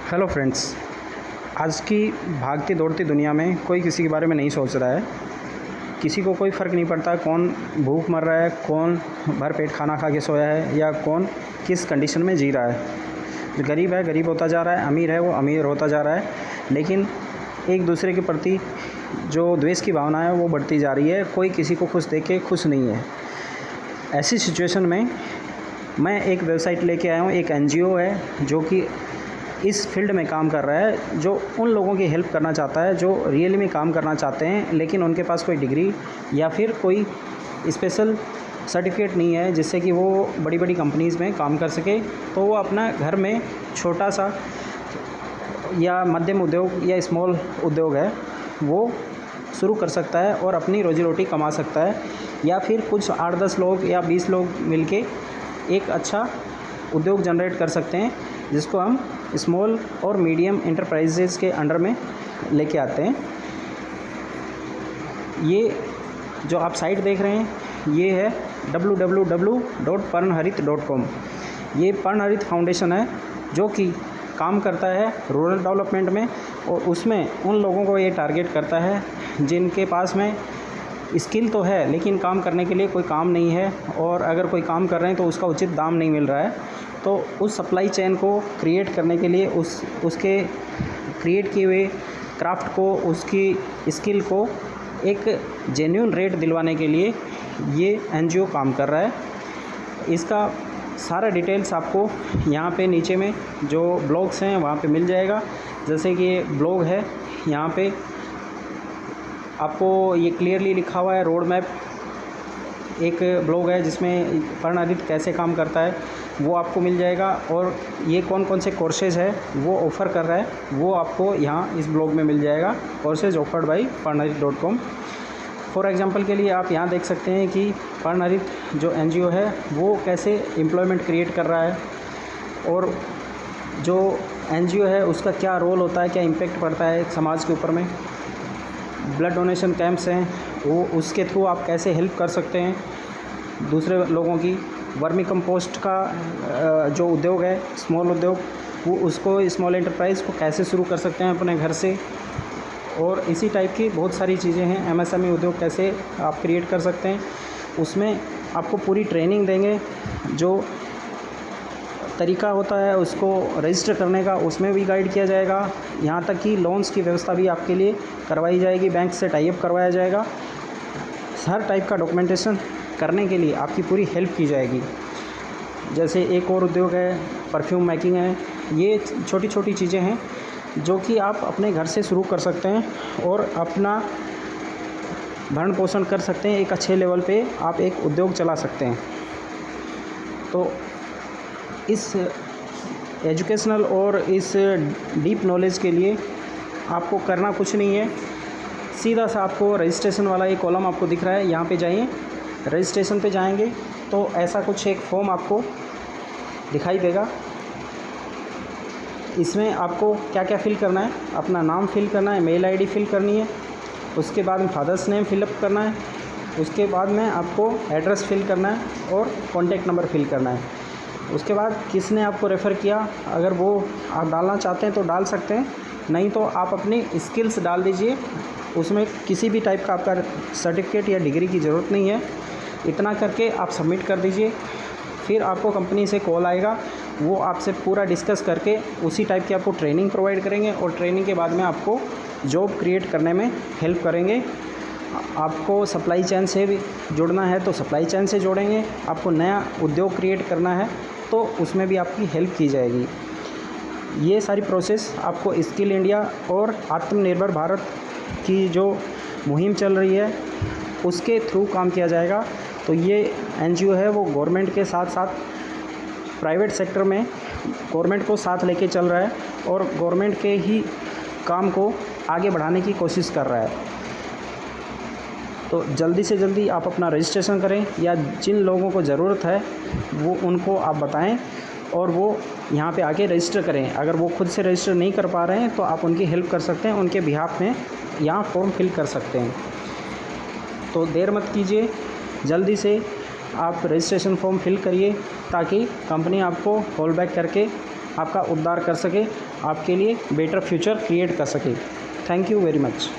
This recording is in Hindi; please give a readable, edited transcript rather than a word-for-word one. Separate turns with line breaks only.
Hello friends. आज की भागती दौड़ती दुनिया में कोई किसी के बारे में नहीं सोच रहा है। किसी को कोई फ़र्क नहीं पड़ता कौन भूख मर रहा है, कौन भर पेट खाना खा के सोया है, या कौन किस कंडीशन में जी रहा है। जो गरीब है गरीब होता जा रहा है, अमीर है वो अमीर होता जा रहा है, लेकिन एक दूसरे के प्रति जो द्वेष की भावना है वो बढ़ती जा रही है। कोई किसी को खुश देख के खुश नहीं है। ऐसी सिचुएशन में मैं एक वेबसाइट लेके आया हूँ। एक एनजीओ है जो कि इस फील्ड में काम कर रहा है, जो उन लोगों की हेल्प करना चाहता है जो रियली में काम करना चाहते हैं, लेकिन उनके पास कोई डिग्री या फिर कोई स्पेशल सर्टिफिकेट नहीं है जिससे कि वो बड़ी बड़ी कंपनीज़ में काम कर सके। तो वो अपना घर में छोटा सा या मध्यम उद्योग या स्मॉल उद्योग है वो शुरू कर सकता है और अपनी रोजी रोटी कमा सकता है, या फिर कुछ 8-10 लोग या 20 लोग मिलके एक अच्छा उद्योग जनरेट कर सकते हैं, जिसको हम स्मॉल और मीडियम एंटरप्राइजेज़ के अंडर में लेके आते हैं। ये जो आप साइट देख रहे हैं ये है www.पर्णहरित.com। ये पर्णहरित फाउंडेशन है जो कि काम करता है रूरल डेवलपमेंट में, और उसमें उन लोगों को ये टारगेट करता है जिनके पास में स्किल तो है लेकिन काम करने के लिए कोई काम नहीं है, और अगर कोई काम कर रहे हैं तो उसका उचित दाम नहीं मिल रहा है। तो उस सप्लाई चेन को क्रिएट करने के लिए उसके क्रिएट किए हुए क्राफ्ट को, उसकी स्किल को एक जेन्युइन रेट दिलवाने के लिए ये एनजीओ काम कर रहा है। इसका सारा डिटेल्स आपको यहाँ पे नीचे में जो ब्लॉग्स हैं वहाँ पे मिल जाएगा। जैसे कि ये ब्लॉग है, यहाँ पे आपको ये क्लियरली लिखा हुआ है रोड मैप। एक ब्लॉग है जिसमें पर्णहरित कैसे काम करता है वो आपको मिल जाएगा, और ये कौन कौन से कोर्सेज़ है वो ऑफ़र कर रहा है वो आपको यहाँ इस ब्लॉग में मिल जाएगा। कोर्सेज ऑफर्ड बाई पर्णहरित.com। फॉर एग्जांपल के लिए आप यहाँ देख सकते हैं कि पर्णहरित जो एनजीओ है वो कैसे एम्प्लॉयमेंट क्रिएट कर रहा है, और जो एनजीओ है उसका क्या रोल होता है, क्या इम्पेक्ट पड़ता है समाज के ऊपर में। ब्लड डोनेशन कैंप्स हैं वो उसके थ्रू आप कैसे हेल्प कर सकते हैं दूसरे लोगों की। वर्मी कंपोस्ट का जो उद्योग है स्मॉल उद्योग, वो उसको स्मॉल एंटरप्राइज़ को कैसे शुरू कर सकते हैं अपने घर से, और इसी टाइप की बहुत सारी चीज़ें हैं। एमएसएमई उद्योग कैसे आप क्रिएट कर सकते हैं, उसमें आपको पूरी ट्रेनिंग देंगे। जो तरीका होता है उसको रजिस्टर करने का उसमें भी गाइड किया जाएगा। यहाँ तक कि लोन्स की व्यवस्था भी आपके लिए करवाई जाएगी, बैंक से टाई अप करवाया जाएगा। हर टाइप का डॉक्यूमेंटेशन करने के लिए आपकी पूरी हेल्प की जाएगी। जैसे एक और उद्योग है परफ्यूम मेकिंग है। ये छोटी छोटी चीज़ें हैं जो कि आप अपने घर से शुरू कर सकते हैं और अपना भरण पोषण कर सकते हैं। एक अच्छे लेवल पे आप एक उद्योग चला सकते हैं। तो इस एजुकेशनल और इस डीप नॉलेज के लिए आपको करना कुछ नहीं है। सीधा सा आपको रजिस्ट्रेशन वाला एक कॉलम आपको दिख रहा है, यहाँ पे जाइए। रजिस्ट्रेशन पे जाएंगे तो ऐसा कुछ एक फॉर्म आपको दिखाई देगा। इसमें आपको क्या क्या फ़िल करना है, अपना नाम फिल करना है, मेल आईडी फिल करनी है, उसके बाद में फादर्स नेम फिलअप करना है, उसके बाद में आपको एड्रेस फिल करना है और कॉन्टैक्ट नंबर फिल करना है। उसके बाद किसने आपको रेफ़र किया, अगर वो आप डालना चाहते हैं तो डाल सकते हैं, नहीं तो आप अपनी स्किल्स डाल दीजिए। उसमें किसी भी टाइप का आपका सर्टिफिकेट या डिग्री की ज़रूरत नहीं है। इतना करके आप सबमिट कर दीजिए। फिर आपको कंपनी से कॉल आएगा, वो आपसे पूरा डिस्कस करके उसी टाइप की आपको ट्रेनिंग प्रोवाइड करेंगे, और ट्रेनिंग के बाद में आपको जॉब क्रिएट करने में हेल्प करेंगे। आपको सप्लाई चेन से भी जुड़ना है तो सप्लाई चेन से जोड़ेंगे। आपको नया उद्योग क्रिएट करना है तो उसमें भी आपकी हेल्प की जाएगी। ये सारी प्रोसेस आपको स्किल इंडिया और आत्मनिर्भर भारत की जो मुहिम चल रही है उसके थ्रू काम किया जाएगा। तो ये एनजीओ है वो गवर्नमेंट के साथ साथ प्राइवेट सेक्टर में गवर्नमेंट को साथ लेके चल रहा है, और गवर्नमेंट के ही काम को आगे बढ़ाने की कोशिश कर रहा है। तो जल्दी से जल्दी आप अपना रजिस्ट्रेशन करें, या जिन लोगों को ज़रूरत है वो उनको आप बताएं और वो यहाँ पे आके रजिस्टर करें। अगर वो खुद से रजिस्टर नहीं कर पा रहे हैं तो आप उनकी हेल्प कर सकते हैं, उनके बिहाफ में यहाँ फॉर्म फिल कर सकते हैं। तो देर मत कीजिए, जल्दी से आप रजिस्ट्रेशन फॉर्म फिल करिए ताकि कंपनी आपको कॉल बैक करके आपका उद्धार कर सके, आपके लिए बेटर फ्यूचर क्रिएट कर सके। Thank you very much.